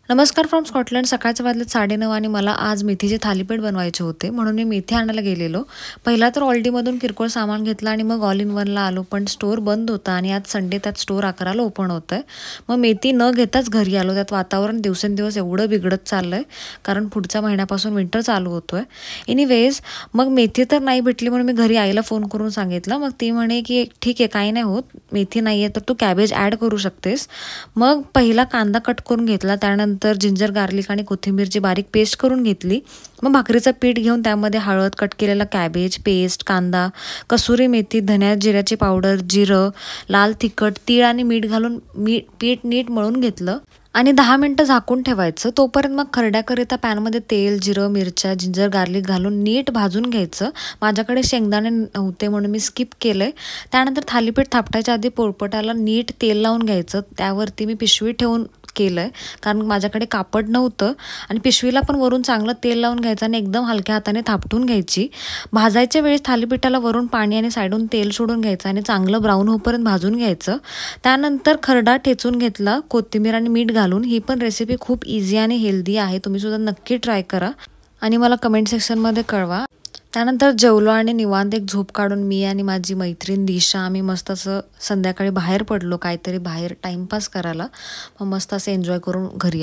नमस्कार from Scotland. सकाळच्या वाजलेत 9:30 आणि मला आज मेथीचे थालीपीठ बनवायचे होते, म्हणून मी मेथी आणायला गेलेलो. पहिला तर ऑल्डीमधून किरकोळ सामान घेतलं आणि मग ऑल इन वनला आलो, पण स्टोअर बंद होता आणि आज संडे, त्यात स्टोअर 11ला ओपन होतं आहे. मग मेथी न घेताच घरी आलो. त्यात वातावरण दिवसेंदिवस एवढं बिघडत चाललं आहे, कारण पुढच्या महिन्यापासून विंटर चालू होतो आहे. एनिवेज, मग मेथी तर नाही भेटली म्हणून मी घरी आईला फोन करून सांगितलं. मग ती म्हणे की ठीक आहे, काही नाही होत, मेथी नाही आहे तर तू कॅबेज ॲड करू शकतेस. मग पहिला कांदा कट करून घेतला, त्यानंतर जिंजर गार्लिक आणि कोथिंबीरची बारीक पेस्ट करून घेतली. मग भाकरीचं पीठ घेऊन त्यामध्ये हळद, कट केलेला कॅबेज, पेस्ट, कांदा, कसुरी मेथी, धन्या जिऱ्याची पावडर, जिरं, लाल तिखट, तीळ आणि मीठ घालून पीठ नीट मळून घेतलं आणि 10 मिनटं झाकून ठेवायचं. तोपर्यंत मग खरड्याकरिता पॅनमध्ये तेल, जिरं, मिरच्या, जिंजर गार्लिक घालून नीट भाजून घ्यायचं. माझ्याकडे शेंगदाणे नव्हते म्हणून मी स्किप केलं आहे. त्यानंतर थालीपीठ थापटायच्या आधी पोळपटाला नीट तेल लावून घ्यायचं. त्यावरती मी पिशवी ठेवून केलं आहे, कारण माझ्याकडे कापड नव्हतं. आणि पिशवीला पण वरून चांगलं तेल लावून घ्यायचं आणि एकदम हलक्या हाताने थापटून घ्यायची. भाजायच्या वेळेस थालीपीठाला वरून पाणी आणि साईडून तेल सोडून घ्यायचं आणि चांगलं ब्राऊन होईपर्यंत भाजून घ्यायचं. त्यानंतर खरडा ठेचून घेतला, कोथिंबीर आणि मीठ घालून. ही पण रेसिपी खूप इझी आणि हेल्दी आहे, तुम्ही सुद्धा नक्की ट्राय करा आणि मला कमेंट सेक्शनमध्ये कळवा. त्यानंतर जेवलो आणि निवांत एक झोप काढून मी आणि माझी मैत्रीण दिशा आम्ही मस्त असं संध्याकाळी बाहेर पडलो, काहीतरी बाहेर टाईमपास करायला. मग मस्त असं एन्जॉय करून घरी आलो.